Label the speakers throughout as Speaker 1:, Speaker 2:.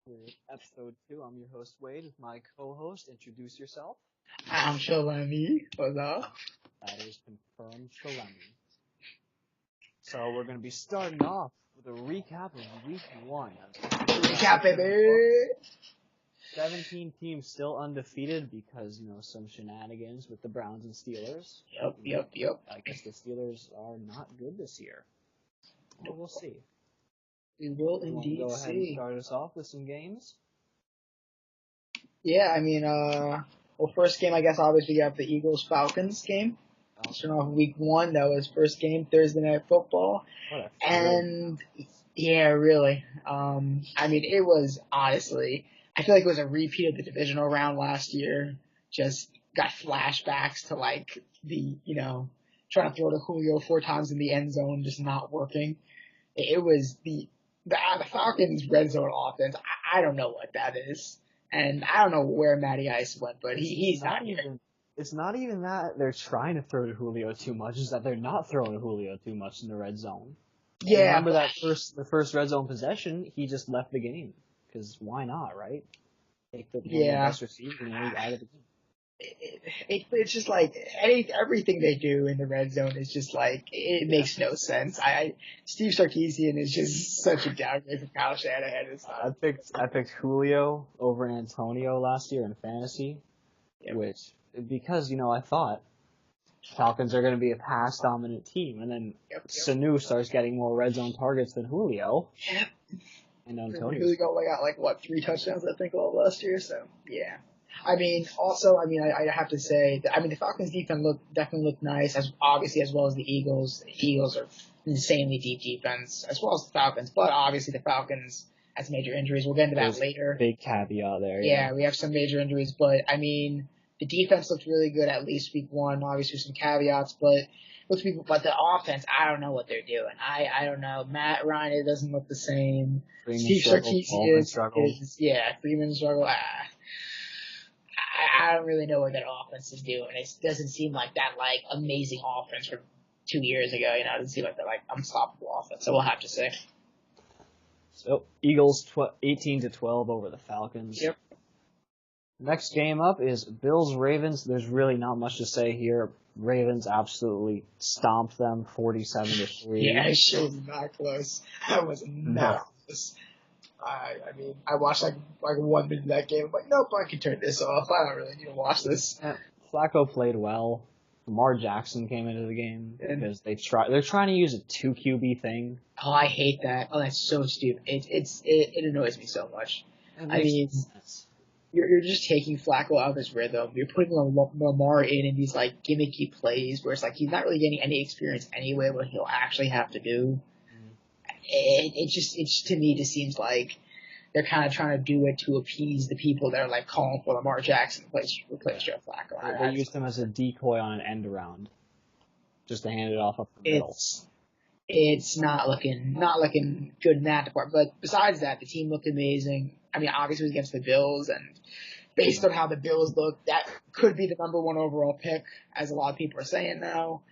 Speaker 1: With episode 2. I'm your host Wade with my co-host. Introduce yourself.
Speaker 2: I'm Shalemi. What's up?
Speaker 1: That is confirmed Shalemi. So we're going to be starting off with a recap of week 1.
Speaker 2: Recap, baby!
Speaker 1: 17 teams still undefeated because, some shenanigans with the Browns and Steelers.
Speaker 2: Yep.
Speaker 1: I guess the Steelers are not good this year. Well, we'll see.
Speaker 2: We will indeed
Speaker 1: go ahead and
Speaker 2: see.
Speaker 1: start us off with some games?
Speaker 2: Yeah, first game, I guess, obviously, you have the Eagles-Falcons game. Starting off week 1, that was first game, Thursday Night Football. And, yeah, really. It was, honestly, I feel like it was a repeat of the divisional round last year. Just got flashbacks to, trying to throw to Julio 4 times in the end zone, just not working. It was the Falcons' red zone offense. I don't know what that is. And I don't know where Matty Ice went, but he's not here.
Speaker 1: It's not even that they're trying to throw to Julio too much, it's that they're not throwing to Julio too much in the red zone.
Speaker 2: Yeah.
Speaker 1: Remember the first red zone possession, he just left the game. Because why not, right? Take the best receiver and leave out of the game.
Speaker 2: It's just like everything they do in the red zone is just like it makes no sense. Steve Sarkisian is just such a downgrade from Kyle Shanahan.
Speaker 1: I picked Julio over Antonio last year in fantasy, because I thought Falcons are going to be a pass dominant team, and then Sanu starts getting more red zone targets than Julio.
Speaker 2: Yep.
Speaker 1: And Antonio.
Speaker 2: Julio got 3 touchdowns I think all last year. So yeah. I have to say, the Falcons' defense definitely looked nice, as well as the Eagles. The Eagles are insanely deep defense, as well as the Falcons. But obviously, the Falcons has major injuries. We'll get into that later.
Speaker 1: Big caveat there.
Speaker 2: Yeah, we have some major injuries, but the defense looked really good at least week 1. Obviously, some caveats, but the offense, I don't know what they're doing. I don't know. Matt Ryan, it doesn't look the same. Steve Sarkisian is Freeman struggle. I don't really know what that offense is doing. It doesn't seem like that amazing offense from 2 years ago. It doesn't seem like that unstoppable offense. So we'll have to say.
Speaker 1: So Eagles 18-12 over the Falcons.
Speaker 2: Yep.
Speaker 1: Next game up is Bills-Ravens. There's really not much to say here. Ravens absolutely stomped them 47-3.
Speaker 2: Yeah, it was not close. That was not close. I watched 1 minute of that game. I'm like, nope, I can turn this off. I don't really need to watch this.
Speaker 1: Yeah, Flacco played well. Lamar Jackson came into the game because they're trying to use a 2 QB thing.
Speaker 2: Oh, I hate that. Oh, that's so stupid. It annoys me so much. You're just taking Flacco out of his rhythm. You're putting Lamar in these gimmicky plays where it's he's not really getting any experience anyway. What he'll actually have to do. It to me just seems like they're kind of trying to do it to appease the people that are calling for Lamar Jackson to replace Joe Flacco.
Speaker 1: They used him as a decoy on an end around, just to hand it off up the middle.
Speaker 2: It's not looking good in that department. But besides that, the team looked amazing. Obviously it was against the Bills, and based on how the Bills look, that could be the number 1 overall pick, as a lot of people are saying now.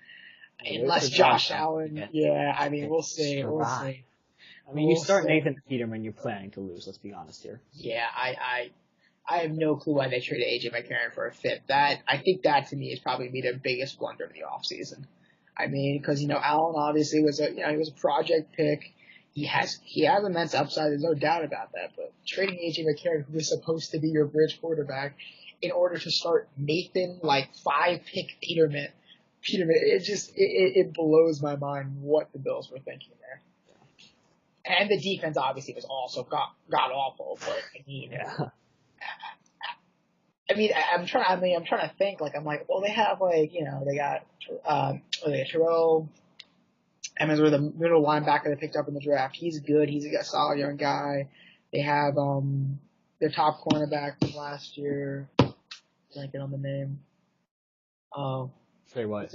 Speaker 2: Unless Josh Allen, we'll see.
Speaker 1: You start Nathan Peterman, you're planning to lose. Let's be honest here.
Speaker 2: Yeah, I have no clue why they traded AJ McCarron for a fifth. I think that to me is probably their biggest blunder of the offseason. Because Allen obviously was he was a project pick. He has immense upside. There's no doubt about that. But trading AJ McCarron, who was supposed to be your bridge quarterback, in order to start Nathan 5-pick Peterman. It blows my mind what the Bills were thinking there. And the defense obviously was also god awful, but I'm trying to think they have they got Terrell Emmons, the middle linebacker they picked up in the draft. He's good. He's a solid young guy. They have their top cornerback from last year. Blanking on the name.
Speaker 1: Trey White.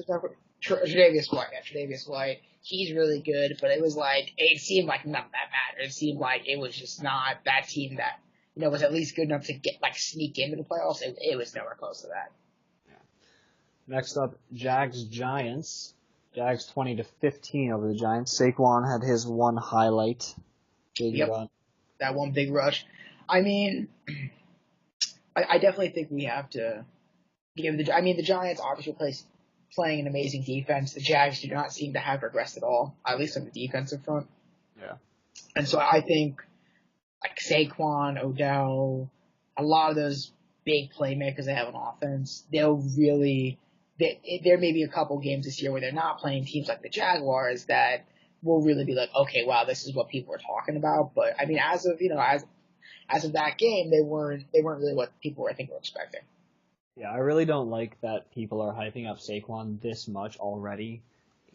Speaker 2: Tre'Davious White. Yeah, Tre'Davious White. He's really good, but it seemed like none of that mattered. It seemed like it was just not that team that, was at least good enough to get, sneak into the playoffs. It was nowhere close to that.
Speaker 1: Yeah. Next up, Jags-Giants. Jags 20-15 over the Giants. Saquon had his one highlight. Big run.
Speaker 2: That one big rush. I mean, I definitely think we have to give the Giants obviously playing an amazing defense. The Jags do not seem to have regressed at all, at least on the defensive front.
Speaker 1: Yeah.
Speaker 2: And so I think like Saquon, Odell, a lot of those big playmakers they have on offense, there may be a couple games this year where they're not playing teams like the Jaguars that will really be like, okay, wow, this is what people are talking about. But I mean, as of that game, they weren't really what people were, I think, were expecting.
Speaker 1: Yeah, I really don't like that people are hyping up Saquon this much already.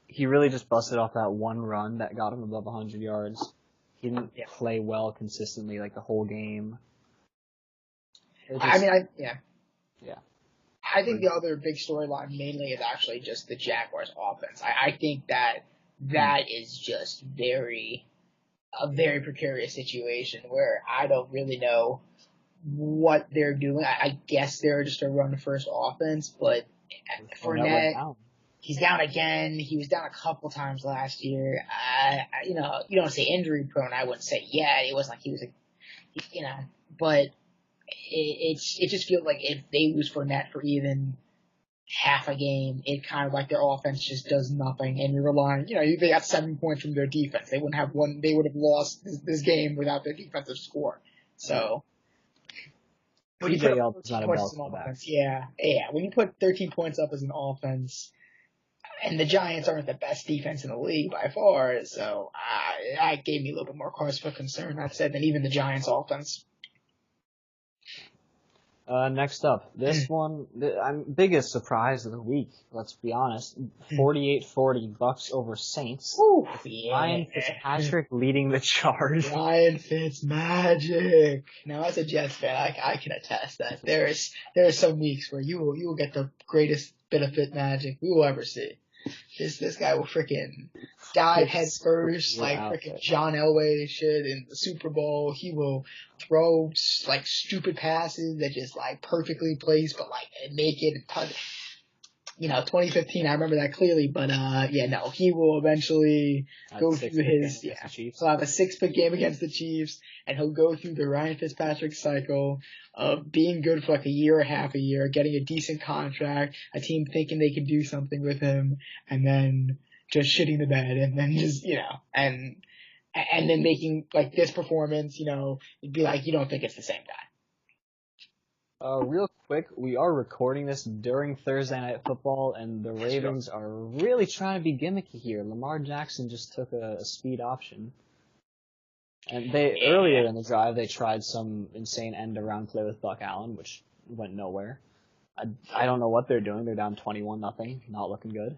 Speaker 1: He really just busted off that one run that got him above 100 yards. He didn't play well consistently like the whole game.
Speaker 2: Yeah.
Speaker 1: Yeah.
Speaker 2: I think the other big storyline mainly is actually just the Jaguars offense. I think that is just a very precarious situation where I don't really know what they're doing. I guess they're just a run-first offense, but Fournette, he's down again. He was down a couple times last year. You don't say injury-prone. I wouldn't say yet. It wasn't like he was, but it just feels like if they lose Fournette for even half a game, it kind of like their offense just does nothing, and you're relying, they got 7 points from their defense. They wouldn't have won. They would have lost this game without their defensive score. So. When you put 13 points as an offense, when you put 13 points up as an offense, and the Giants aren't the best defense in the league by far, so that gave me a little bit more cause for concern, that said, than even the Giants' offense.
Speaker 1: Next up, this one, biggest surprise of the week, let's be honest, 48-40 Bucks over Saints.
Speaker 2: Ooh,
Speaker 1: Ryan Fitzpatrick leading the charge.
Speaker 2: Ryan Fitzmagic. Now, as a Jets fan, I can attest that there are some weeks where you will get the greatest bit of Fitzmagic we will ever see. This guy will freaking dive head first like freaking John Elway should in the Super Bowl. He will throw like stupid passes that just like perfectly placed, but like make it a ton. 2015, I remember that clearly, but he will eventually go through he'll have a 6-pick game against the Chiefs, and he'll go through the Ryan Fitzpatrick cycle of being good for like a year or half a year, getting a decent contract, a team thinking they can do something with him, and then just shitting the bed, and then just, and then making like this performance, it'd be like, you don't think it's the same guy.
Speaker 1: Real quick, we are recording this during Thursday Night Football, and the Ravens are really trying to be gimmicky here. Lamar Jackson just took a speed option. And earlier in the drive, they tried some insane end-around play with Buck Allen, which went nowhere. I don't know what they're doing. They're down 21-0, not looking good.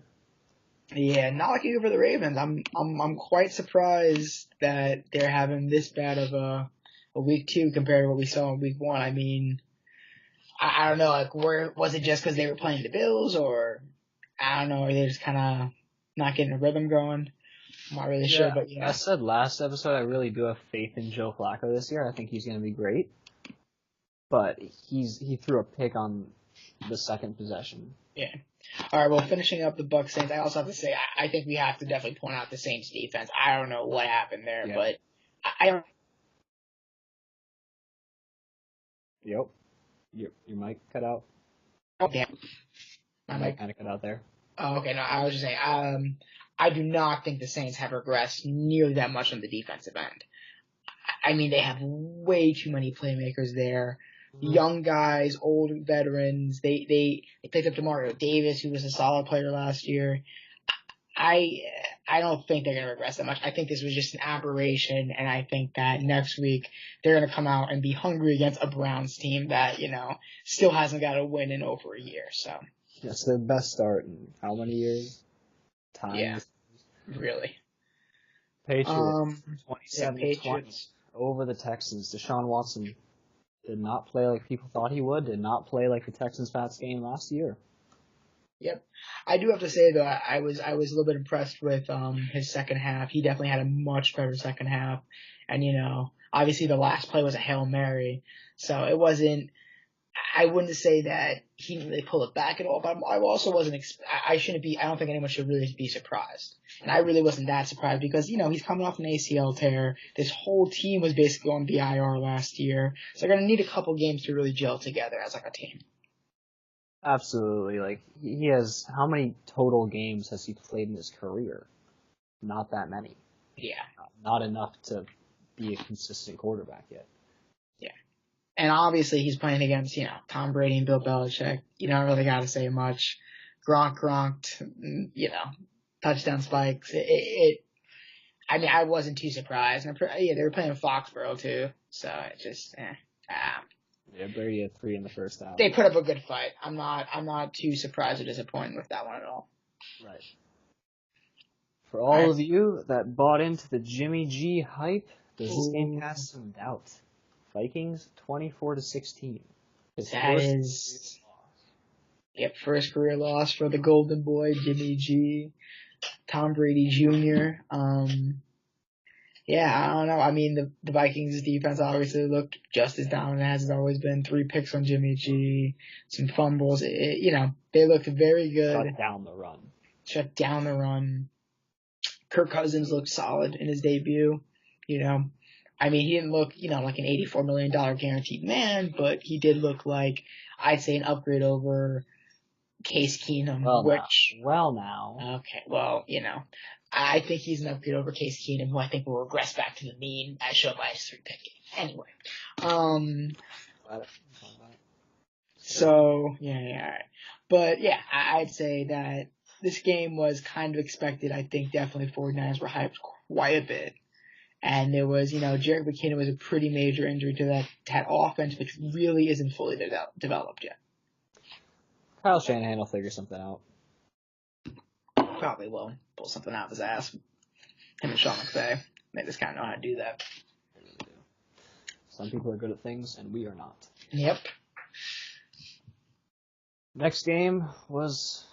Speaker 2: Yeah, not looking good for the Ravens. I'm quite surprised that they're having this bad of a week 2 compared to what we saw in week 1. I mean, I don't know, like, where was it just because they were playing the Bills, or I don't know, or they're just kind of not getting a rhythm going? I'm not really sure, but
Speaker 1: I said last episode I really do have faith in Joe Flacco this year. I think he's going to be great, but he threw a pick on the second possession.
Speaker 2: Yeah. All right. Well, finishing up the Bucs Saints, I also have to say I think we have to definitely point out the Saints defense. I don't know what happened there, but I don't.
Speaker 1: Yep. Your mic cut out.
Speaker 2: Oh damn.
Speaker 1: My mic kind of cut out there.
Speaker 2: Oh, okay. No, I was just saying. I do not think the Saints have regressed nearly that much on the defensive end. I mean, they have way too many playmakers there. Young guys, old veterans. They picked up Demario Davis, who was a solid player last year. I don't think they're going to regress that much. I think this was just an aberration, and I think that next week they're going to come out and be hungry against a Browns team that, still hasn't got a win in over a year. So
Speaker 1: that's their best start in how many years?
Speaker 2: Yeah, really.
Speaker 1: Patriots, 27-20 over the Texans. Deshaun Watson did not play like people thought he would, did not play like the Texans-Pats game last year.
Speaker 2: Yep. I do have to say, though, I was a little bit impressed with his second half. He definitely had a much better second half. And, obviously the last play was a Hail Mary. So it wasn't I wouldn't say that he didn't really pull it back at all, but I also wasn't. I shouldn't be. I don't think anyone should really be surprised, and I really wasn't that surprised because he's coming off an ACL tear. This whole team was basically on the IR last year, so they're gonna need a couple games to really gel together as like a team.
Speaker 1: Absolutely. Like, he has, how many total games has he played in his career? Not that many.
Speaker 2: Yeah.
Speaker 1: Not enough to be a consistent quarterback yet.
Speaker 2: Yeah. And obviously he's playing against, Tom Brady and Bill Belichick. You don't really got to say much. Gronked, touchdown spikes. I mean, I wasn't too surprised. And they were playing Foxborough too. So it just,
Speaker 1: Yeah, Brady had 3 in the first half.
Speaker 2: They put up a good fight. I'm not too surprised or disappointed with that one at all.
Speaker 1: Right. For all of you that bought into the Jimmy G hype, does this game cast some doubt? Vikings 24-16.
Speaker 2: That is, first career loss for the Golden Boy, Jimmy G, Tom Brady Jr. I don't know. I mean, the Vikings' defense obviously looked just as dominant as it's always been. 3 picks on Jimmy G, some fumbles. They looked very good. Shut down the run. Kirk Cousins looked solid in his debut. I mean, he didn't look, like an $84 million guaranteed man, but he did look like, I'd say, an upgrade over Case Keenum.
Speaker 1: Now.
Speaker 2: Okay, well, I think he's an upgrade over Case Keenum, who I think will regress back to the mean as shown by his 3-pick game. Anyway. So, all right. But, I'd say that this game was kind of expected. I think definitely 49ers were hyped quite a bit. And there was, Jerick McKinnon was a pretty major injury to that offense, which really isn't fully developed yet.
Speaker 1: Kyle Shanahan will figure something out.
Speaker 2: Probably will pull something out of his ass. Him and Sean McVay. They just kind of know how to do that.
Speaker 1: They really do. Some people are good at things, and we are not.
Speaker 2: Yep.
Speaker 1: Next game was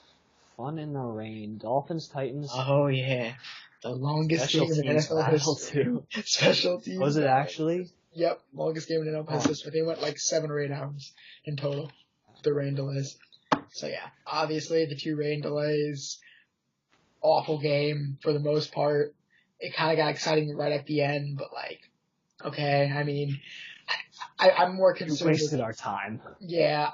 Speaker 1: fun in the rain. Dolphins-Titans.
Speaker 2: Oh, yeah. The longest game in NFL history. Special teams.
Speaker 1: Was it actually?
Speaker 2: Yep. Longest game in NFL history. They went like 7 or 8 hours in total. The rain delays. So, obviously the 2 rain delays. Awful game for the most part. It kind of got exciting right at the end, but okay. I mean, I'm more concerned.
Speaker 1: We wasted our time.
Speaker 2: Yeah.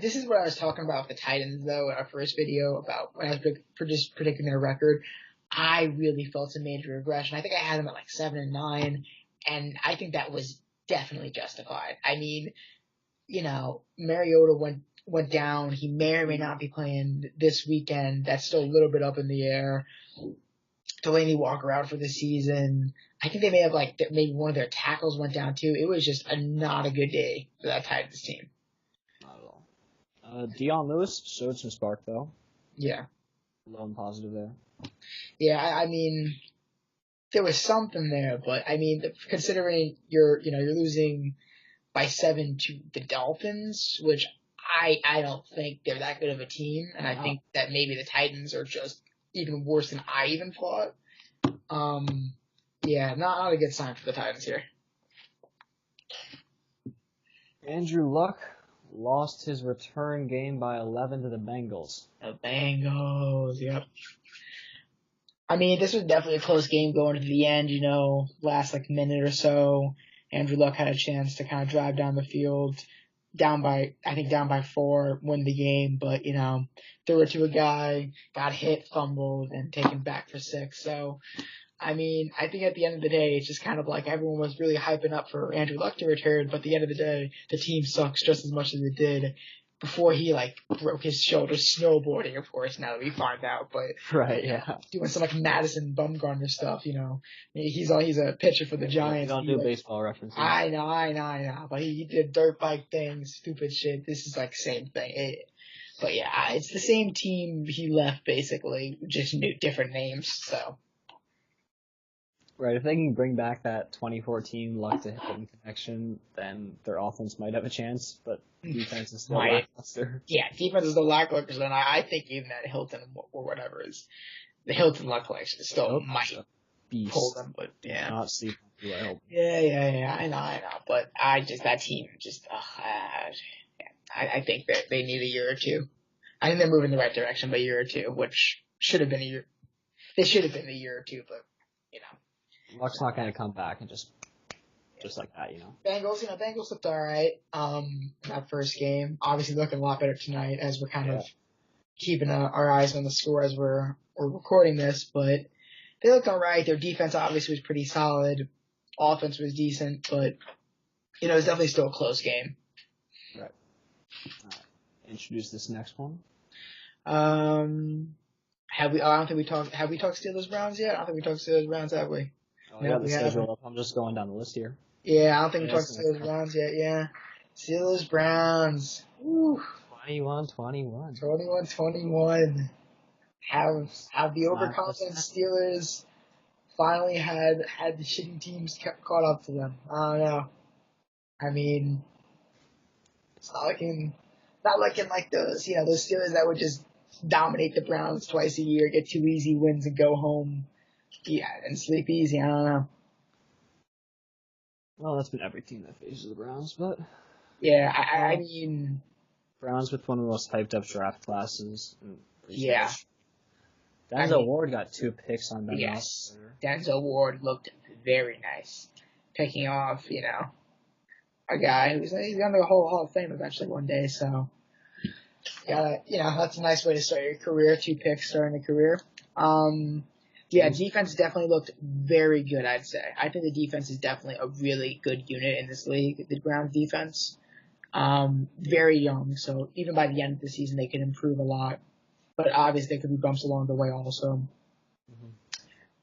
Speaker 2: This is what I was talking about with the Titans, though, in our first video about when I was predicting their record. I really felt a major regression. I think I had them at 7-9, and I think that was definitely justified. I mean, Mariota went down. He may or may not be playing this weekend. That's still a little bit up in the air. Delaney Walker out for the season. I think they may have maybe one of their tackles went down too. It was just not a good day for that Titans team.
Speaker 1: Not at all. Dion Lewis showed some spark though.
Speaker 2: Yeah.
Speaker 1: Low and positive there.
Speaker 2: Yeah, I mean, there was something there, but I mean, considering you're losing by 7 to the Dolphins, which I don't think they're that good of a team, and I think that maybe the Titans are just even worse than I even thought. Not a good sign for the Titans here.
Speaker 1: Andrew Luck lost his return game by 11 to the Bengals.
Speaker 2: The Bengals, yep. I mean, this was definitely a close game going to the end, last minute or so. Andrew Luck had a chance to kind of drive down the field, down by 4, win the game, but, threw it to a guy, got hit, fumbled, and taken back for 6. So, I mean, I think at the end of the day, it's just kind of everyone was really hyping up for Andrew Luck to return, but at the end of the day, the team sucks just as much as it did before he broke his shoulder snowboarding, of course, now that we find out, but
Speaker 1: right, yeah,
Speaker 2: doing some Madison Bumgarner stuff, he's a pitcher for the Giants.
Speaker 1: You don't do baseball references.
Speaker 2: I know, but he did dirt bike things, stupid shit. This is same thing. But it's the same team he left basically, just different names. So.
Speaker 1: Right, if they can bring back that 2014 Luck to Hilton connection, then their offense might have a chance, but defense is still lackluster.
Speaker 2: Yeah, defense is still lackluster, and I think even that Hilton or whatever is the Hilton Luck collection still might pull them, but yeah.
Speaker 1: Not sleep on
Speaker 2: Yeah, I know, but that team just, I think that they need a year or two. I think they're moving in the right direction by a year or two, which should have been a year. They should have been a year or two, but you know,
Speaker 1: Luck's not going to come back and just like that,
Speaker 2: Bengals looked all right. That first game, obviously looking a lot better tonight as we're kind of keeping our eyes on the score as we're recording this, but they looked all right. Their defense obviously was pretty solid. Offense was decent, but it was definitely still a close game.
Speaker 1: Right. All right. Introduce this next one.
Speaker 2: Have we? I don't think we talked. Have we talked Steelers Browns yet? I don't think we talked Steelers Browns, have we?
Speaker 1: Oh, no, the schedule up. I'm just going down the list here.
Speaker 2: Yeah, I don't think we talked Steelers Browns yet. Yeah, Steelers Browns.
Speaker 1: 21-21.
Speaker 2: 21-21. Have the overconfident Steelers finally had the shitty teams caught up to them? I don't know. I mean, it's not looking like those Steelers that would just dominate the Browns twice a year, get 2 easy wins and go home, and sleep easy. I don't know.
Speaker 1: Well, that's been every team that faces the Browns, but
Speaker 2: yeah, I mean,
Speaker 1: Browns with one of the most hyped up draft classes.
Speaker 2: Yeah.
Speaker 1: Denzel Ward got 2 picks on Ben
Speaker 2: Yes, Denzel Ward looked very nice, picking off a guy who's going to the Hall of Fame eventually one day. So, that's a nice way to start your career. 2 picks starting a career. Defense definitely looked very good, I'd say. I think the defense is definitely a really good unit in this league, the Browns defense. Very young, so even by the end of the season, they could improve a lot. But obviously, there could be bumps along the way also. Mm-hmm.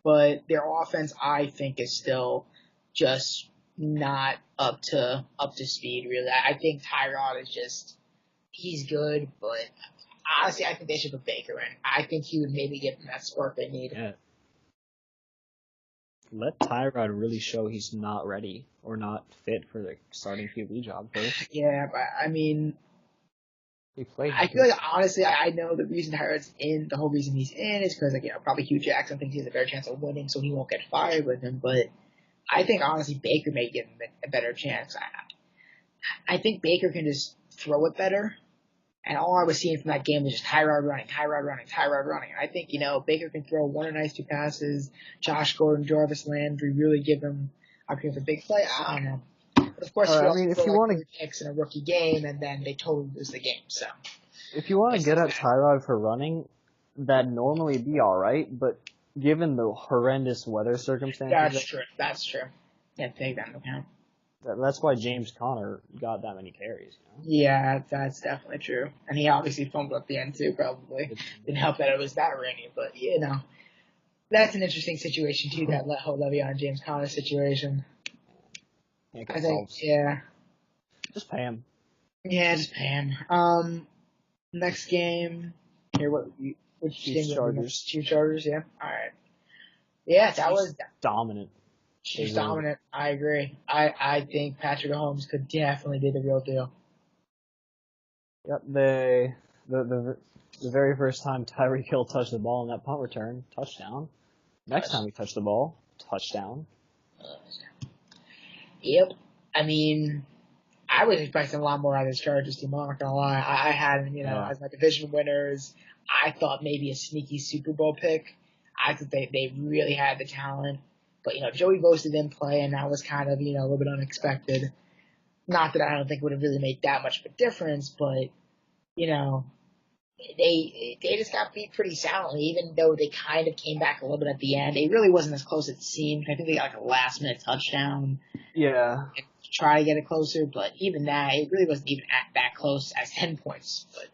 Speaker 2: But their offense, I think, is still just not up to speed, really. I think Tyrod is he's good, but honestly, I think they should put Baker in. I think he would maybe give them that spark they need.
Speaker 1: Yeah. Let Tyrod really show he's not ready or not fit for the starting QB job first.
Speaker 2: Yeah, but I mean,
Speaker 1: I
Speaker 2: feel like, honestly, I know the reason Tyrod's in, the whole reason he's in is because, probably Hugh Jackson thinks he has a better chance of winning, so he won't get fired with him. But I think, honestly, Baker may give him a better chance. I think Baker can just throw it better. And all I was seeing from that game was just Tyrod running. And I think, Baker can throw 1 or nice 2 passes. Josh Gordon, Jarvis Landry really give him opportunity for a big play. I don't know. But of course, if you want to picks in a rookie game, and then they totally lose the game. So,
Speaker 1: if you want to get at Tyrod for running, that'd normally be all right. But given the horrendous weather circumstances,
Speaker 2: That's true. Yeah, take that into account.
Speaker 1: That's why James Conner got that many carries.
Speaker 2: Yeah, that's definitely true. And he obviously fumbled at the end too, probably. Didn't help that it was that rainy, but that's an interesting situation too, that Le'Veon James Conner situation. I think,
Speaker 1: just pay him.
Speaker 2: Yeah, just pay him. Next game here, which
Speaker 1: Chiefs Chargers?
Speaker 2: Chiefs Chargers, yeah. All right. Yeah, that was
Speaker 1: dominant.
Speaker 2: Chiefs dominant. I agree. I think Patrick Mahomes could definitely be the real deal.
Speaker 1: Yep, the very first time Tyreek Hill touched the ball in that punt return, touchdown. Next time he touched the ball, touchdown.
Speaker 2: Yep. I mean, I was expecting a lot more out of this Chargers team. I'm not gonna lie. I had them, as my division winners. I thought maybe a sneaky Super Bowl pick. I thought they really had the talent. But, Joey Bosa didn't play, and that was kind of, a little bit unexpected. Not that I don't think it would have really made that much of a difference, but, they just got beat pretty soundly, even though they kind of came back a little bit at the end. It really wasn't as close as it seemed. I think they got a last-minute touchdown.
Speaker 1: Yeah.
Speaker 2: To try to get it closer, but even that, it really wasn't even at that close as 10 points. But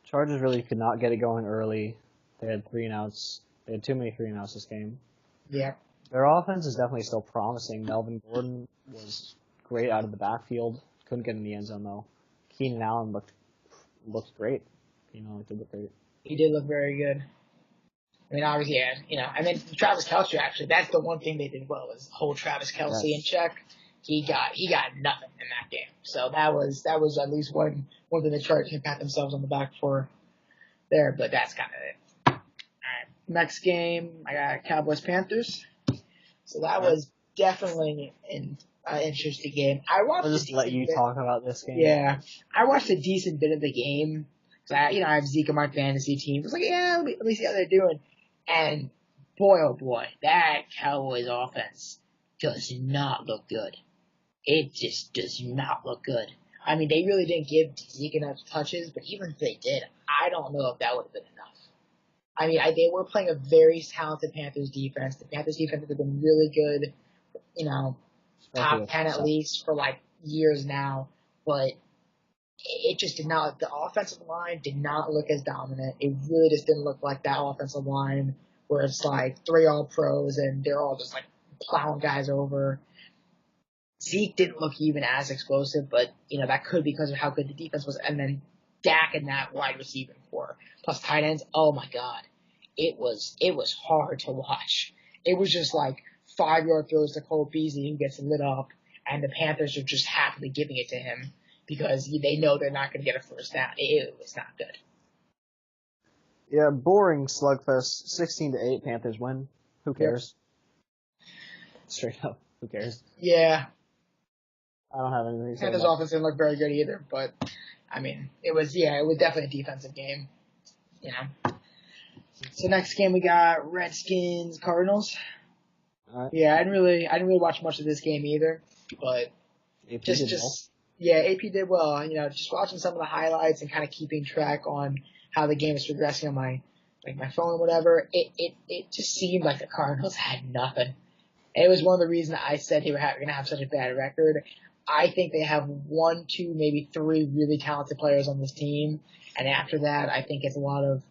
Speaker 1: Chargers really could not get it going early. They had 3-and-outs. They had too many 3-and-outs this game.
Speaker 2: Yeah.
Speaker 1: Their offense is definitely still promising. Melvin Gordon was great out of the backfield. Couldn't get in the end zone, though. Keenan Allen looked great. Did look great.
Speaker 2: He did look very good. I mean, obviously, and then Travis Kelce, actually, that's the one thing they did well, was hold Travis Kelce in check. He got nothing in that game. So that was at least one thing the Chargers can pat themselves on the back for there, but that's kind of it. All right. Next game, I got Cowboys-Panthers. So that was definitely interesting game. I watched
Speaker 1: I'll
Speaker 2: a
Speaker 1: just let
Speaker 2: decent
Speaker 1: you
Speaker 2: bit.
Speaker 1: talk about this game.
Speaker 2: Yeah, I watched a decent bit of the game. So I have Zeke on my fantasy team. I was like, yeah, let me see how they're doing. And boy, oh boy, that Cowboys offense does not look good. It just does not look good. I mean, they really didn't give Zeke enough touches, but even if they did, I don't know if that would have been enough. I mean, they were playing a very talented Panthers defense. The Panthers defense has been really good, top 10 at least for like years now, but it just did not, the offensive line did not look as dominant. It really just didn't look like that offensive line where it's like 3 all-pros and they're all just like plowing guys over. Zeke didn't look even as explosive, but, that could be because of how good the defense was. And then Dak and that wide receiving core, plus tight ends, oh my God. It was hard to watch. It was just like 5-yard throws to Cole Beasley who gets lit up, and the Panthers are just happily giving it to him because they know they're not going to get a first down. It was not good.
Speaker 1: Yeah, boring slugfest. 16-8, Panthers win. Who cares? Yep. Straight up, who cares?
Speaker 2: Yeah.
Speaker 1: I don't have anything to say.
Speaker 2: Panthers offense didn't look very good either, but I mean, it was definitely a defensive game. So next game we got Redskins Cardinals.
Speaker 1: All right.
Speaker 2: Yeah, I didn't really watch much of this game either, but
Speaker 1: AP
Speaker 2: AP did well. Just watching some of the highlights and kind of keeping track on how the game is progressing on my phone or whatever. It just seemed like the Cardinals had nothing. It was one of the reasons I said they were going to have such a bad record. I think they have 1, 2, maybe 3 really talented players on this team, and after that, I think it's a lot of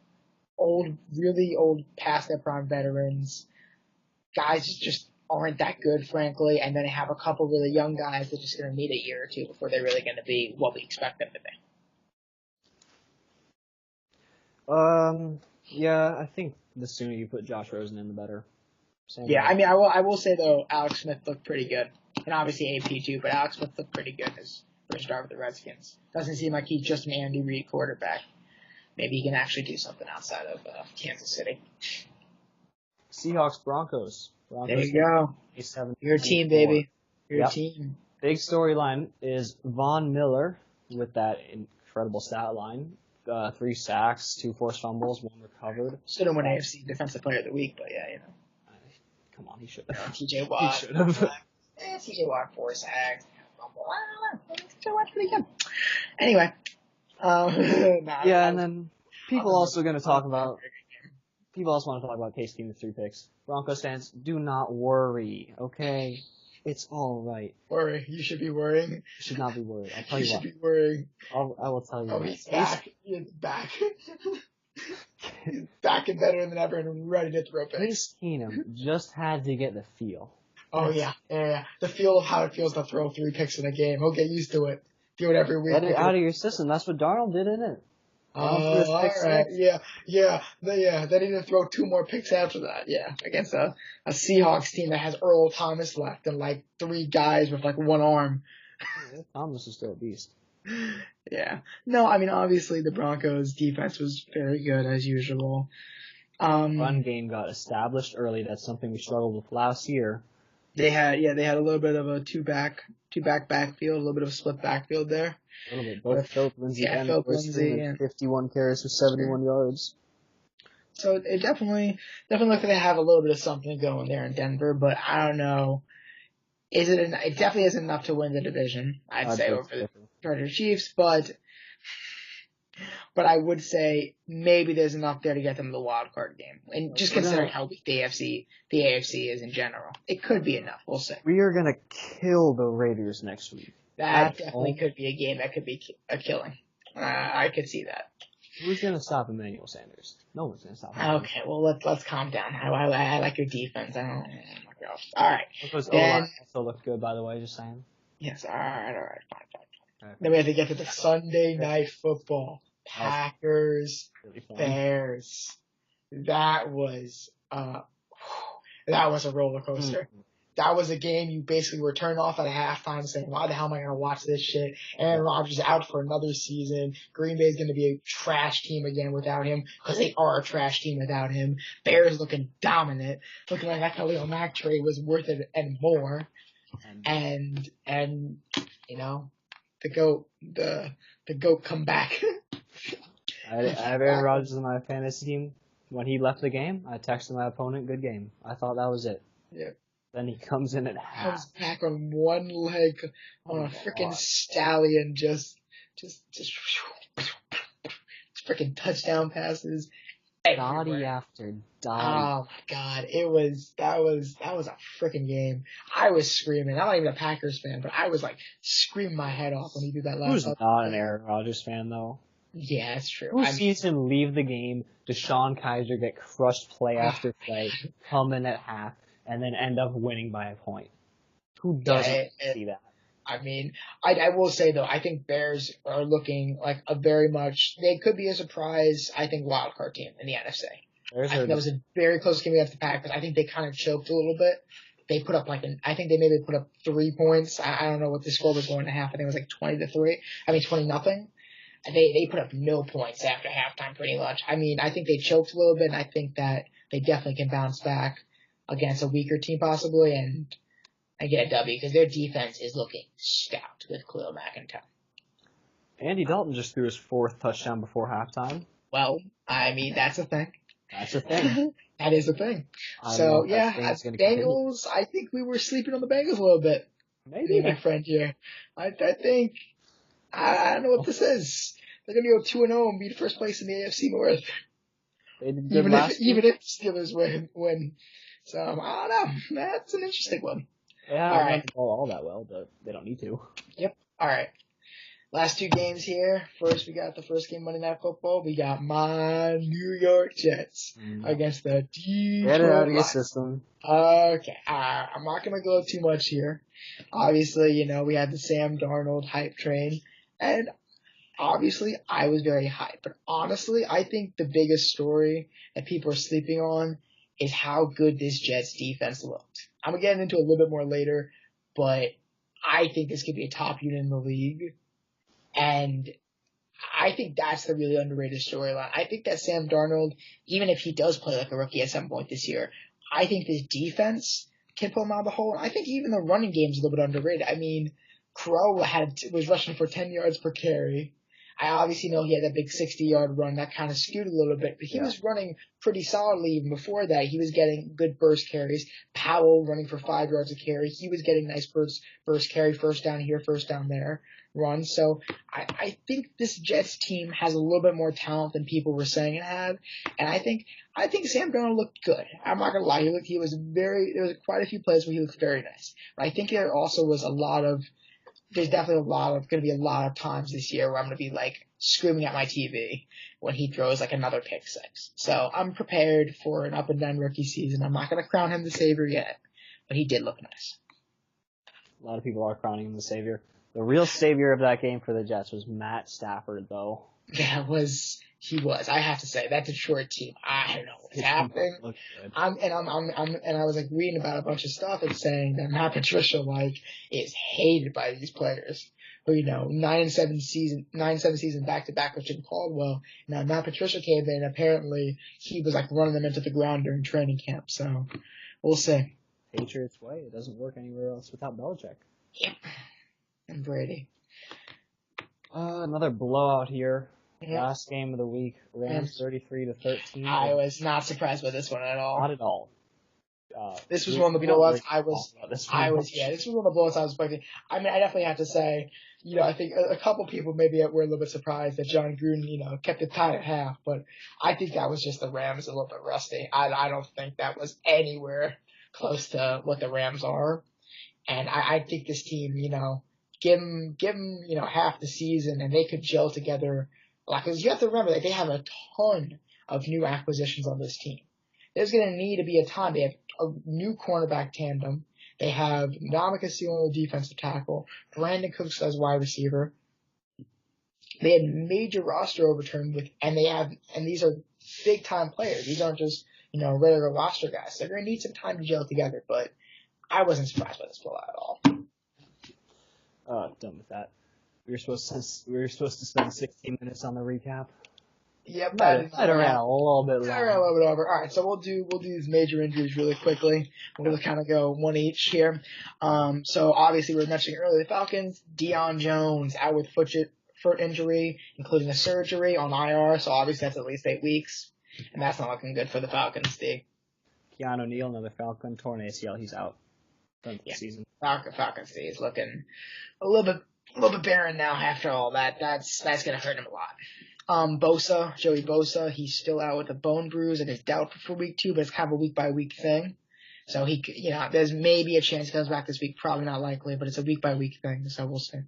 Speaker 2: really old, past their prime veterans. Guys just aren't that good, frankly, and then they have a couple really young guys that are just going to need a year or two before they're really going to be what we expect them to be.
Speaker 1: Yeah, I think the sooner you put Josh Rosen in, the better.
Speaker 2: Yeah, I mean, I will say though, Alex Smith looked pretty good, and obviously AP too, but Alex Smith looked pretty good as first start with the Redskins. Doesn't seem like he's just an Andy Reid quarterback. Maybe he can actually do something outside of Kansas City.
Speaker 1: Seahawks Broncos.
Speaker 2: There you go. Your team, baby. Your team.
Speaker 1: Big storyline is Von Miller with that incredible stat line. 3 sacks, 2 forced fumbles, 1 recovered.
Speaker 2: Should have won AFC Defensive Player of the Week, but yeah,
Speaker 1: Come on, he should have.
Speaker 2: TJ Watt.
Speaker 1: He should have.
Speaker 2: TJ Watt 4 sacks. Fumble. I don't know. TJ Watt's pretty good. Anyway. And
Speaker 1: then people also want to talk about Case Keenum's 3 picks. Broncos fans, do not worry, okay? It's all right.
Speaker 2: Worry. You should be worrying.
Speaker 1: You should not be worried. I'll tell you what.
Speaker 2: You should be worrying.
Speaker 1: I will tell you.
Speaker 2: Oh, he's back. He's back. He's back and better than ever and ready to throw picks.
Speaker 1: Case Keenum just had to get the feel.
Speaker 2: Oh, yeah. The feel of how it feels to throw 3 picks in a game. He'll get used to it. Do it every week.
Speaker 1: Get it out of your system. That's what Darnold did, isn't it?
Speaker 2: All right. Yeah. Then he didn't throw 2 more picks after that. Yeah. Against a Seahawks team that has Earl Thomas left and 3 guys with 1 arm.
Speaker 1: Thomas is still a beast.
Speaker 2: Yeah. No, I mean, obviously the Broncos defense was very good as usual.
Speaker 1: Run game got established early. That's something we struggled with last year.
Speaker 2: They had a little bit of a two back backfield, a little bit of a split backfield there.
Speaker 1: A little bit. Both Philip Lindsay
Speaker 2: Philip Lindsay
Speaker 1: and 51 carries for 71 yards.
Speaker 2: So it definitely looks like they have a little bit of something going there in Denver, but I don't know. It definitely isn't enough to win the division, I'd say, over the Chargers Chiefs, but I would say maybe there's enough there to get them the wild card game. And just considering how weak the AFC is in general, it could be enough. We'll see.
Speaker 1: We are gonna kill the Raiders next week.
Speaker 2: That definitely could be a game that could be a killing. I could see that.
Speaker 1: Who's gonna stop Emmanuel Sanders? No one's gonna stop him.
Speaker 2: Okay, well let's calm down. I like your defense. Oh my gosh. All right.
Speaker 1: Then also looked good, by the way. Just saying.
Speaker 2: Yes. All right. Fine. Then we have to get to the Sunday night football. Packers, really Bears. That was a roller coaster. Mm-hmm. That was a game you basically were turned off at a halftime saying, why the hell am I going to watch this shit? Aaron Rodgers out for another season. Green Bay's going to be a trash team again without him because they are a trash team without him. Bears looking dominant, looking like that Khalil Mack trade was worth it and more. and you know, the goat come back.
Speaker 1: I have Aaron Rodgers in my fantasy team. When he left the game, I texted my opponent, "Good game." I thought that was it.
Speaker 2: Yeah.
Speaker 1: Then he comes in at
Speaker 2: Comes
Speaker 1: half.
Speaker 2: back on one leg on a freaking stallion, just freaking touchdown passes everywhere.
Speaker 1: Dotty after dotty.
Speaker 2: Oh my god, that was a freaking game. I was screaming. I'm not even a Packers fan, but I was like screaming my head off when he did that last.
Speaker 1: Who's not an Aaron Rodgers fan though?
Speaker 2: Yeah, that's true.
Speaker 1: Who sees him leave the game, Deshaun Kaiser get crushed play after play, come in at half, and then end up winning by a point? Who doesn't see that?
Speaker 2: I mean, I will say though, I think Bears are looking like a very much, they could be a surprise, I think, wild card team in the NFC. I think that was a very close game against the Packers. I think they kind of choked a little bit. They put up I think they maybe put up 3 points. I don't know what the score was going to half. I think it was like 20-0. They put up no points after halftime pretty much. I mean, I think they choked a little bit, and I think that they definitely can bounce back against a weaker team possibly and get a W because their defense is looking stout with Khalil Mack in town.
Speaker 1: Andy Dalton just threw his 4th touchdown before halftime.
Speaker 2: Well, I mean, that's a thing.
Speaker 1: That's a thing.
Speaker 2: That is a thing. So, yeah, Bengals, I think we were sleeping on the Bengals a little bit.
Speaker 1: Maybe.
Speaker 2: My friend here. I think, I don't know what this is. They're going to go 2-0 and be first place in the AFC North.
Speaker 1: They did
Speaker 2: even if Steelers win. So, I don't know. That's an interesting one.
Speaker 1: Yeah, I don't all that well, but they don't need to.
Speaker 2: Yep. All right. Last 2 games here. First, we got the first game Monday Night Football. We got my New York Jets against the Detroit
Speaker 1: Get it out of your system.
Speaker 2: Okay. I'm not going to go too much here. Obviously, we had the Sam Darnold hype train. And obviously, I was very hyped. But honestly, I think the biggest story that people are sleeping on is how good this Jets defense looked. I'm going to get into it a little bit more later, but I think this could be a top unit in the league. And I think that's the really underrated storyline. I think that Sam Darnold, even if he does play like a rookie at some point this year, I think this defense can pull him out of the hole. And I think even the running game is a little bit underrated. I mean, Crow was rushing for 10 yards per carry. I obviously know he had that big 60-yard run that kind of skewed a little bit, but he was running pretty solidly even before that. He was getting good burst carries. Powell running for 5 yards a carry. He was getting nice burst carry, first down here, first down there run. So I think this Jets team has a little bit more talent than people were saying it had. And I think Sam Darnold looked good. I'm not going to lie. There was quite a few plays where he looked very nice. But I think there also was there's definitely going to be a lot of times this year where I'm going to be like screaming at my TV when he throws like another pick six. So I'm prepared for an up and down rookie season. I'm not going to crown him the savior yet, but he did look nice.
Speaker 1: A lot of people are crowning him the savior. The real savior of that game for the Jets was Matt Stafford, though.
Speaker 2: Yeah, he was. I have to say that Detroit team. I don't know what's happening. I was like reading about a bunch of stuff and saying that Matt Patricia is hated by these players. Who 9-7 season back to back with Jim Caldwell. Now Matt Patricia came in. Apparently he was running them into the ground during training camp. So we'll see.
Speaker 1: Patriots way. It doesn't work anywhere else without Belichick.
Speaker 2: Yep. And Brady.
Speaker 1: Another blowout here. Yep. Last game of the week. Rams 33-13.
Speaker 2: I was not surprised by this one at all.
Speaker 1: Not at all.
Speaker 2: This was one of the blowouts this was one of the blowouts I was expecting. I mean, I definitely have to say, I think a couple people maybe were a little bit surprised that John Gruden, kept it tied at half, but I think that was just the Rams a little bit rusty. I don't think that was anywhere close to what the Rams are. And I think this team, give them, half the season and they could gel together. Because you have to remember that they have a ton of new acquisitions on this team. There's going to need to be a time. They have a new cornerback tandem. They have Ndamukong Suh on the defensive tackle, Brandon Cooks as wide receiver. They had major roster overturn and these are big time players. These aren't just, regular roster guys. They're going to need some time to gel together, but I wasn't surprised by this blowout at all.
Speaker 1: Done with that. We were supposed to spend 16 minutes on the recap.
Speaker 2: Yep,
Speaker 1: Might
Speaker 2: that
Speaker 1: have,
Speaker 2: did
Speaker 1: might
Speaker 2: not
Speaker 1: have ran
Speaker 2: happen.
Speaker 1: a little bit
Speaker 2: All right, a
Speaker 1: long.
Speaker 2: little bit over. All right, so we'll do these major injuries really quickly. We're gonna kind of go one each here. So obviously we were mentioning earlier the Falcons. Deion Jones out with foot injury, including a surgery on IR. So obviously that's at least 8 weeks, and that's not looking good for the Falcons.
Speaker 1: Keanu Neal, another Falcon, torn ACL. He's out for the season.
Speaker 2: Falcons is looking a little bit barren now after all that. That's gonna hurt him a lot. Joey Bosa, he's still out with a bone bruise and is doubtful for week 2, but it's kind of a week by week thing. So there's maybe a chance he comes back this week. Probably not likely, but it's a week by week thing. So we'll see.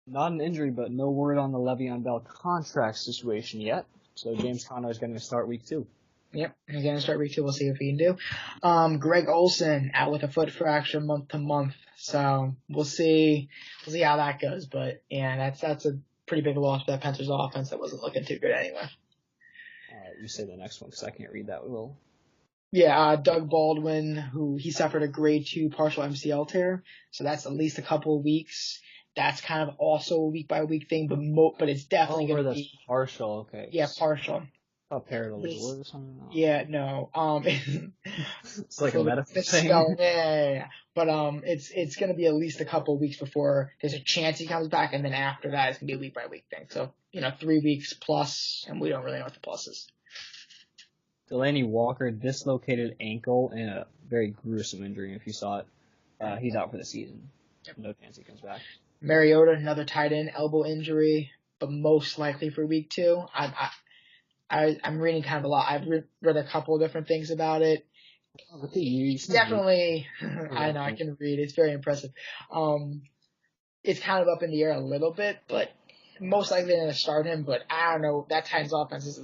Speaker 1: Not an injury, but no word on the Le'Veon Bell contract situation yet. So James Conner is going to start week 2.
Speaker 2: Yep, he's going to start week 2. We'll see if he can do. Greg Olsen out with a foot fracture month to month. So we'll see how that goes. But yeah, that's a pretty big loss for that Panthers offense that wasn't looking too good anyway.
Speaker 1: You say the next one because I can't read that. Will.
Speaker 2: Yeah, Doug Baldwin, who he suffered a grade 2 partial MCL tear. So that's at least a couple of weeks. That's kind of also a week by week thing, but it's definitely going to be
Speaker 1: partial. Okay.
Speaker 2: Yeah, partial.
Speaker 1: A pair of those or something. No.
Speaker 2: Yeah, no.
Speaker 1: It's like a medical thing.
Speaker 2: Yeah. But it's going to be at least a couple of weeks before there's a chance he comes back, and then after that it's going to be a week by week thing. So 3 weeks plus, and we don't really know what the plus is.
Speaker 1: Delaney Walker dislocated ankle in a very gruesome injury. If you saw it, he's out for the season. Yep. No chance he comes back.
Speaker 2: Mariota, another tight end elbow injury, but most likely for week 2. I'm reading kind of a lot. I've read a couple of different things about it. Definitely, I know I can read. It's very impressive. It's kind of up in the air a little bit, but most likely they're going to start him. But I don't know. That Titans offense is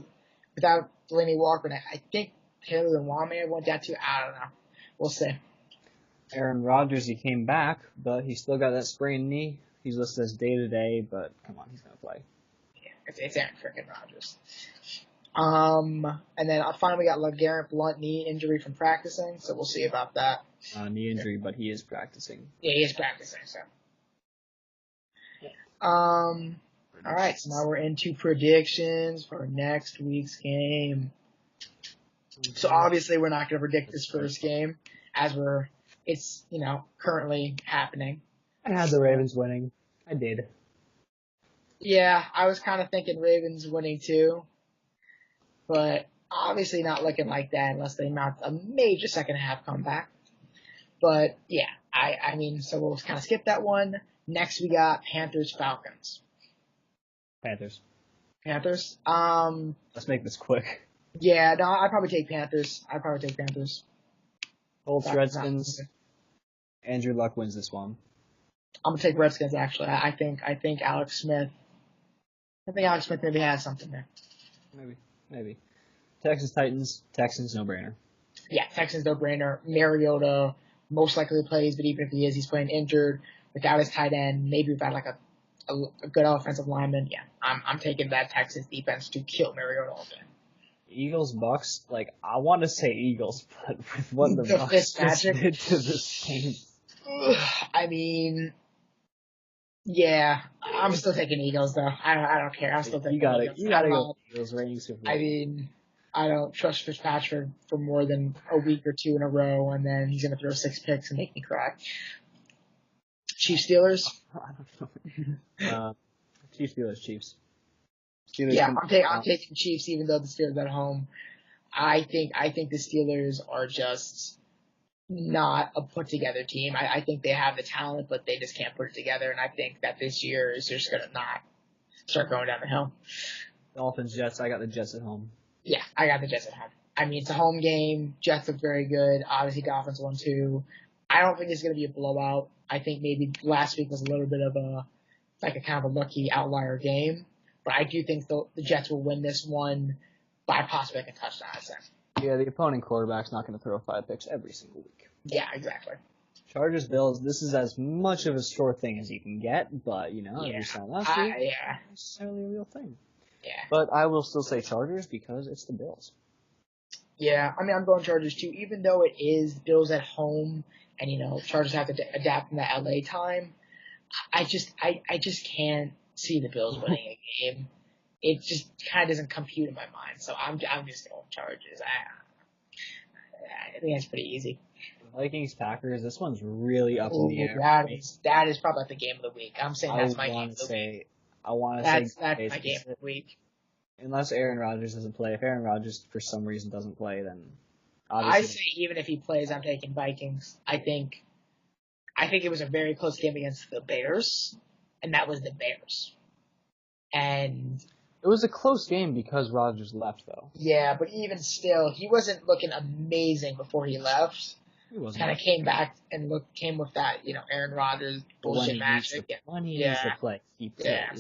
Speaker 2: without Delaney Walker. I think Taylor and Wame went down too. I don't know. We'll see.
Speaker 1: Aaron Rodgers, he came back, but he still got that sprained knee. He's listed as day-to-day, but come on, he's going to play.
Speaker 2: Yeah, it's Aaron freaking Rodgers. And then finally we got LeGarrette Blount knee injury from practicing, so we'll see about that.
Speaker 1: Knee injury, but he is practicing.
Speaker 2: Yeah, he is practicing, so. All right, so now we're into predictions for next week's game. So obviously we're not going to predict this first game as it's currently happening.
Speaker 1: I had the Ravens winning. I did.
Speaker 2: Yeah, I was kind of thinking Ravens winning too, but obviously not looking like that unless they mount a major second half comeback. But yeah, I mean, so we'll kind of skip that one. Next we got Panthers-Falcons.
Speaker 1: Panthers.
Speaker 2: Let's
Speaker 1: make this quick.
Speaker 2: Yeah, no, I'd probably take Panthers.
Speaker 1: Colts, Redskins. Andrew Luck wins this one.
Speaker 2: I'm gonna take Redskins actually. I think Alex Smith. Maybe has something there.
Speaker 1: Maybe. Texans, Titans. Texans, no brainer.
Speaker 2: Yeah, Texans, no brainer. Mariota most likely plays, but even if he is, he's playing injured without his tight end. Maybe without like a good offensive lineman. Yeah, I'm taking that Texans defense to kill Mariota all day.
Speaker 1: Eagles, Bucks. I want to say Eagles, but with what the Bucks just did to this game.
Speaker 2: I mean, yeah, I'm still taking Eagles though. I don't care. I'm still taking Eagles.
Speaker 1: You gotta go Eagles reigning Super Bowl.
Speaker 2: I mean, I don't trust Fitzpatrick for more than a week or 2 in a row, and then he's gonna throw 6 picks and make me cry. Chiefs Steelers.
Speaker 1: I don't know. Chiefs.
Speaker 2: Yeah, I'm taking Chiefs even though the Steelers at home. I think the Steelers are just not a put together team. I think they have the talent, but they just can't put it together. And I think that this year is just gonna not start going down the hill.
Speaker 1: Dolphins, Jets. I got the Jets at home.
Speaker 2: Yeah, I got the Jets at home. I mean, it's a home game. Jets look very good. Obviously, Dolphins won too. I don't think it's gonna be a blowout. I think maybe last week was a little bit of a kind of a lucky outlier game. But I do think the Jets will win this one by possibly a touchdown, I'd say.
Speaker 1: Yeah, the opponent quarterback's not going to throw 5 picks every single week.
Speaker 2: Yeah, exactly.
Speaker 1: Chargers, Bills, this is as much of a sure thing as you can get, but, as you saw last week, it's not necessarily a real thing.
Speaker 2: Yeah.
Speaker 1: But I will still say Chargers because it's the Bills.
Speaker 2: Yeah, I mean, I'm going Chargers too, even though it is Bills at home and, Chargers have to adapt in the LA time. I just can't see the Bills winning a game. it just kind of doesn't compute in my mind. So I'm just going Chargers. I think that's pretty easy.
Speaker 1: Vikings Packers. This one's really up in the air.
Speaker 2: That is probably the game of the week. I'm saying that's my game of the week.
Speaker 1: I want to say
Speaker 2: that's my game of the week.
Speaker 1: Unless Aaron Rodgers doesn't play. If Aaron Rodgers for some reason doesn't play, then
Speaker 2: I say even if he plays, I'm taking Vikings. I think it was a very close game against the Bears, and that was the Bears. And
Speaker 1: it was a close game because Rodgers left, though.
Speaker 2: Yeah, but even still, he wasn't looking amazing before he left.
Speaker 1: He wasn't.
Speaker 2: Kind of came back and came with that, Aaron Rodgers bullshit magic.
Speaker 1: When he needs to play, he plays.
Speaker 2: Yeah,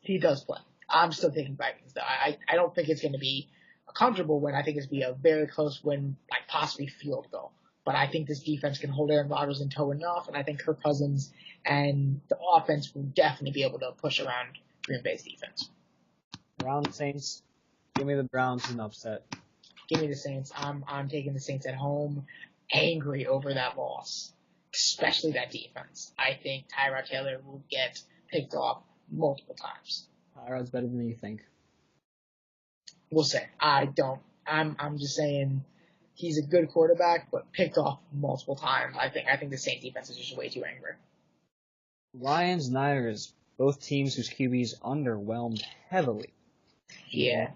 Speaker 2: he does play. I'm still taking Vikings, though. I don't think it's going to be a comfortable win. I think it's going to be a very close win, like possibly field goal. But I think this defense can hold Aaron Rodgers in tow enough, and I think Kirk Cousins and the offense will definitely be able to push around Green Bay's defense.
Speaker 1: Browns Saints. Give me the Browns in upset.
Speaker 2: Give me the Saints. I'm taking the Saints at home, angry over that loss, especially that defense. I think Tyrod Taylor will get picked off multiple times.
Speaker 1: Tyrod's better than you think.
Speaker 2: We'll see. I don't. I'm just saying he's a good quarterback, but picked off multiple times. I think the Saints defense is just way too angry.
Speaker 1: Lions Niners. Both teams whose QBs underwhelmed heavily.
Speaker 2: Yeah.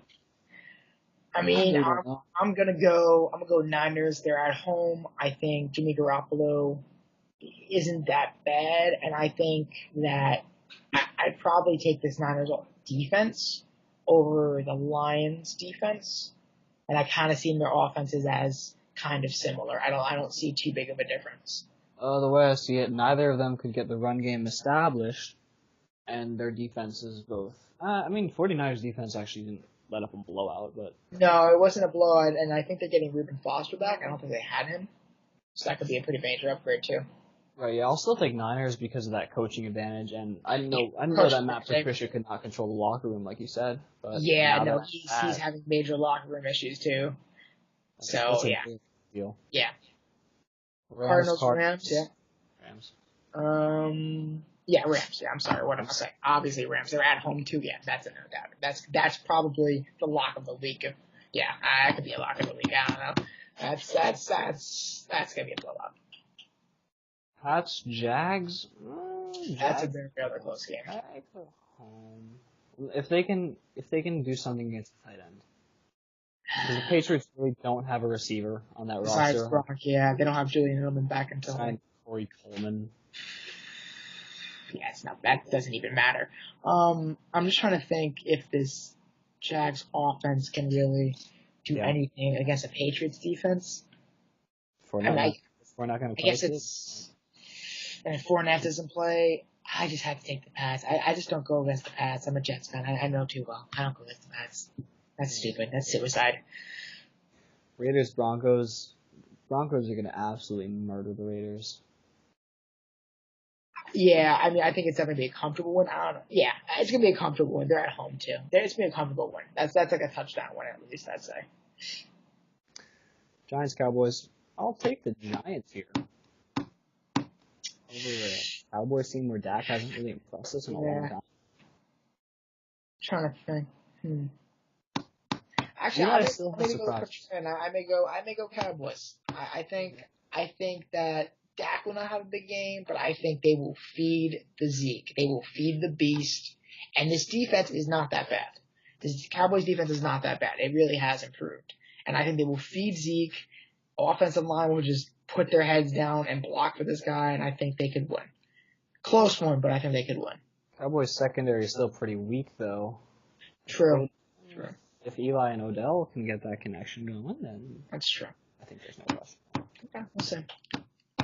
Speaker 2: I mean, I'm gonna go Niners. They're at home. I think Jimmy Garoppolo isn't that bad, and I think that I'd probably take this Niners defense over the Lions defense, and I kind of see their offenses as kind of similar. I don't see too big of a difference.
Speaker 1: The way I see it, neither of them could get the run game established, and their defenses both. 49ers defense actually didn't let up a blowout, but
Speaker 2: no, it wasn't a blowout, and I think they're getting Reuben Foster back. I don't think they had him, so that could be a pretty major upgrade too.
Speaker 1: Right, yeah, I'll still take Niners because of that coaching advantage, and I know that Matt Patricia could not control the locker room like you said, but
Speaker 2: he's having major locker room issues too. So yeah,
Speaker 1: big deal.
Speaker 2: Yeah.
Speaker 1: Rams.
Speaker 2: Yeah.
Speaker 1: Rams.
Speaker 2: Yeah, Rams. Yeah, I'm sorry. What am I saying? Obviously, Rams. They're at home too. Yeah, that's a no doubt. That's probably the lock of the week. Yeah, that could be a lock of the week. I don't know. That's gonna be a blowout.
Speaker 1: Pats, Jags.
Speaker 2: That's a very other close game.
Speaker 1: Jags at home. If they can do something against the tight end. Because the Patriots really don't have a receiver on that
Speaker 2: Besides
Speaker 1: roster.
Speaker 2: Gronk, yeah, they don't have Julian Edelman back until
Speaker 1: Corey Coleman.
Speaker 2: Yeah, that doesn't even matter. I'm just trying to think if this Jags offense can really do anything against a Patriots defense.
Speaker 1: Fournette not going to play.
Speaker 2: I guess it's and if Fournette doesn't play, I just have to take the Pats. I just don't go against the Pats. I'm a Jets fan. I know too well. I don't go against the Pats. That's stupid. That's suicide.
Speaker 1: Raiders, Broncos. Broncos are going to absolutely murder the Raiders.
Speaker 2: Yeah, I mean, I think it's definitely be a comfortable win. I don't know. Yeah, it's going to be a comfortable win. They're at home, too. It's going to be a comfortable win. That's like a touchdown win, at least, I'd say.
Speaker 1: Giants, Cowboys. I'll take the Giants here. Over the Cowboys team where Dak hasn't really impressed us in a long time.
Speaker 2: Trying to think. Actually, I may go Cowboys. I think that Dak will not have a big game, but I think they will feed the Zeke. They will feed the beast. And this defense is not that bad. This Cowboys defense is not that bad. It really has improved. And I think they will feed Zeke. Offensive line will just put their heads down and block for this guy, and I think they could win. Close one, but I think they could win.
Speaker 1: Cowboys secondary is still pretty weak, though.
Speaker 2: True.
Speaker 1: If Eli and Odell can get that connection going, then
Speaker 2: that's true.
Speaker 1: I think there's no question.
Speaker 2: Okay, we'll see.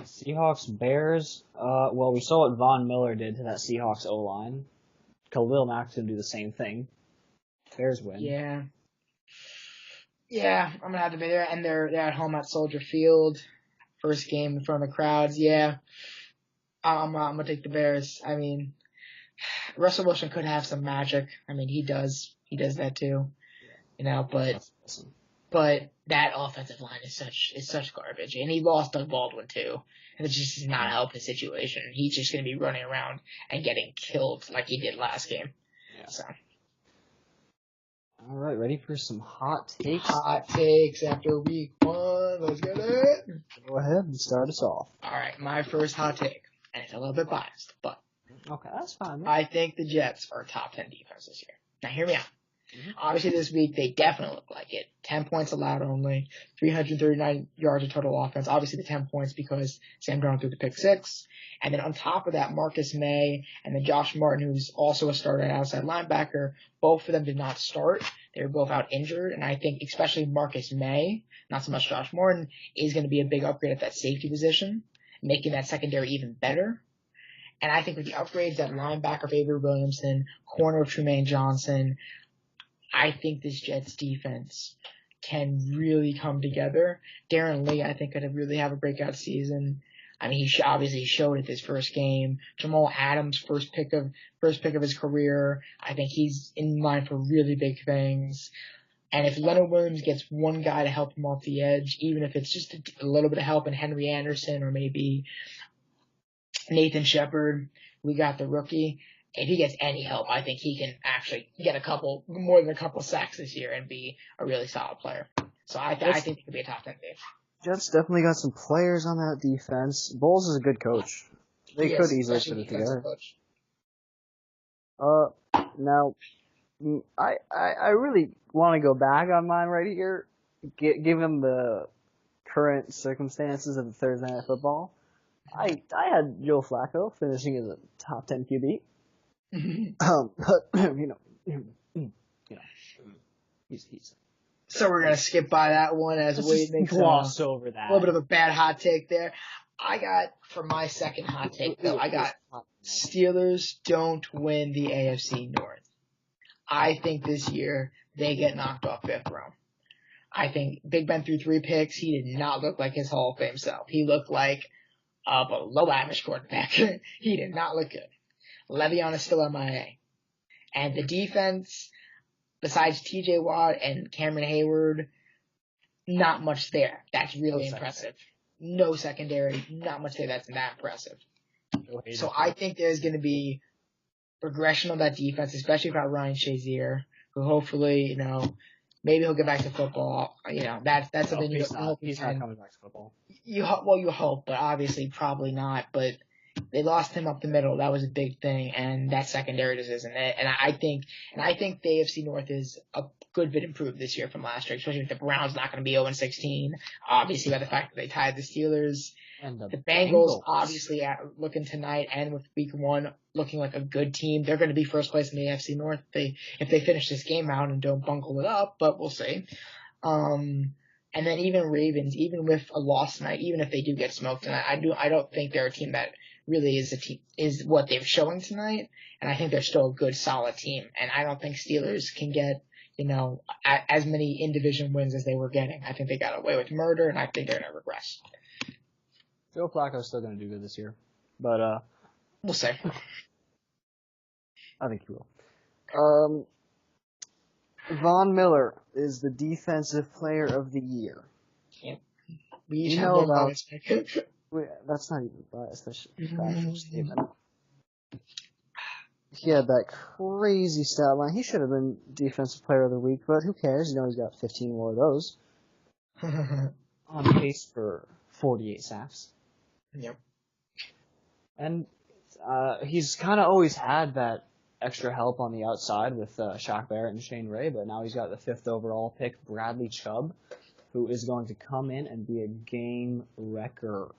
Speaker 1: Seahawks, Bears. Well, we saw what Von Miller did to that Seahawks O-line. Khalil Mack's going to do the same thing. Bears win.
Speaker 2: Yeah, I'm going to have to be there. And they're at home at Soldier Field. First game in front of the crowds. Yeah. I'm going to take the Bears. I mean, Russell Wilson could have some magic. I mean, he does. He does that too. But that offensive line is such garbage. And he lost Doug Baldwin too. And it just does not help his situation. He's just going to be running around and getting killed like he did last game.
Speaker 1: Yeah.
Speaker 2: So.
Speaker 1: All right, ready for some hot takes?
Speaker 2: Hot takes after week 1. Let's get it.
Speaker 1: Go ahead and start us off.
Speaker 2: All right, my first hot take, and it's a little bit biased, but
Speaker 1: Okay, that's fine. Man.
Speaker 2: I think the Jets are top 10 defense this year. Now, hear me out.
Speaker 1: Mhm.
Speaker 2: Obviously, this week, they definitely look like it. 10 points allowed only, 339 yards of total offense. Obviously, the 10 points because Sam Darnold threw the pick 6. And then on top of that, Marcus May and then Josh Martin, who's also a starter at outside linebacker, both of them did not start. They were both out injured. And I think especially Marcus May, not so much Josh Martin, is going to be a big upgrade at that safety position, making that secondary even better. And I think with the upgrades at linebacker of Avery Williamson, corner of Trumaine Johnson, I think this Jets defense can really come together. Darren Lee, I think, could really have a breakout season. I mean, he obviously showed it this first game. Jamal Adams, first pick of his career. I think he's in line for really big things. And if Leonard Williams gets one guy to help him off the edge, even if it's just a little bit of help in Henry Anderson or maybe Nathan Shepard, we got the rookie. If he gets any help, I think he can actually get more than a couple sacks this year and be a really solid player. So I think he could be a top 10 pick.
Speaker 1: Jets definitely got some players on that defense. Bowles is a good coach. They could easily put it together. Now, I really want to go back on mine right here, given the current circumstances of the Thursday Night Football. I had Joe Flacco finishing as a top 10 QB. But he's.
Speaker 2: So we're gonna skip by that one as Wade makes
Speaker 1: gloss over that.
Speaker 2: A little bit of a bad hot take there. I got for my second hot take though. I got Steelers don't win the AFC North. I think this year they get knocked off 5th round. I think Big Ben threw 3 picks. He did not look like his Hall of Fame self. He looked like a below average quarterback. He did not look good. Le'Veon is still MIA. And the defense, besides TJ Watt and Cameron Hayward, not much there. That's really impressive. No secondary, not much there that's that impressive. So I think there's going to be progression on that defense, especially without Ryan Shazier, who hopefully, maybe he'll get back to football. That's something
Speaker 1: he's not coming back to football.
Speaker 2: You hope, but obviously probably not. But they lost him up the middle. That was a big thing, and that secondary just isn't it. And I think the AFC North is a good bit improved this year from last year, especially with the Browns not going to be 0-16. Obviously, by the fact that they tied the Steelers.
Speaker 1: And
Speaker 2: the Bengals obviously looking tonight and with week 1 looking like a good team. They're going to be first place in the AFC North if they finish this game out and don't bungle it up, but we'll see. And then even Ravens, even with a loss tonight, even if they do get smoked tonight, I don't think they're a team that really is what they're showing tonight. And I think they're still a good, solid team. And I don't think Steelers can get, as many in-division wins as they were getting. I think they got away with murder, and I think they're going to regress.
Speaker 1: Joe Flacco's still going to do good this year. But,
Speaker 2: we'll see.
Speaker 1: I think he will. Von Miller is the Defensive Player of the Year.
Speaker 2: Yep.
Speaker 1: That's not even biased. That's factual statement. He had that crazy stat line. He should have been Defensive Player of the Week, but who cares? He's got 15 more of those. On pace for 48 sacks.
Speaker 2: Yep.
Speaker 1: And he's kind of always had that extra help on the outside with Shaq Barrett and Shane Ray, but now he's got the 5th overall pick, Bradley Chubb, who is going to come in and be a game wrecker.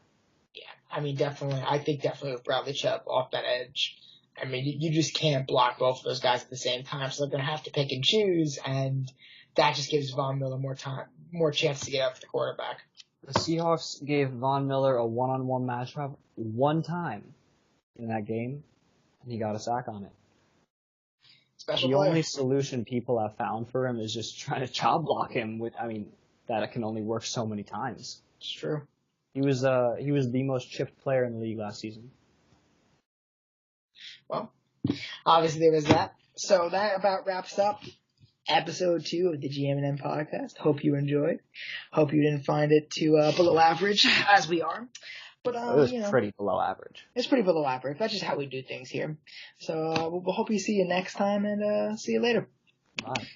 Speaker 2: Yeah, I mean, definitely. I think definitely with Bradley Chubb off that edge. I mean, you just can't block both of those guys at the same time, so they're going to have to pick and choose, and that just gives Von Miller more chance to get up to the quarterback.
Speaker 1: The Seahawks gave Von Miller a one-on-one matchup one time in that game, and he got a sack on it. The only solution people have found for him is just trying to chop block him that can only work so many times.
Speaker 2: It's true.
Speaker 1: He was the most chipped player in the league last season.
Speaker 2: Well, obviously there was that. So that about wraps up episode 2 of the GNM podcast. Hope you enjoyed. Hope you didn't find it too below average, as we are. But
Speaker 1: it was pretty below average.
Speaker 2: It's pretty below average. That's just how we do things here. So we'll hope you see you next time, and see you later.
Speaker 1: Bye.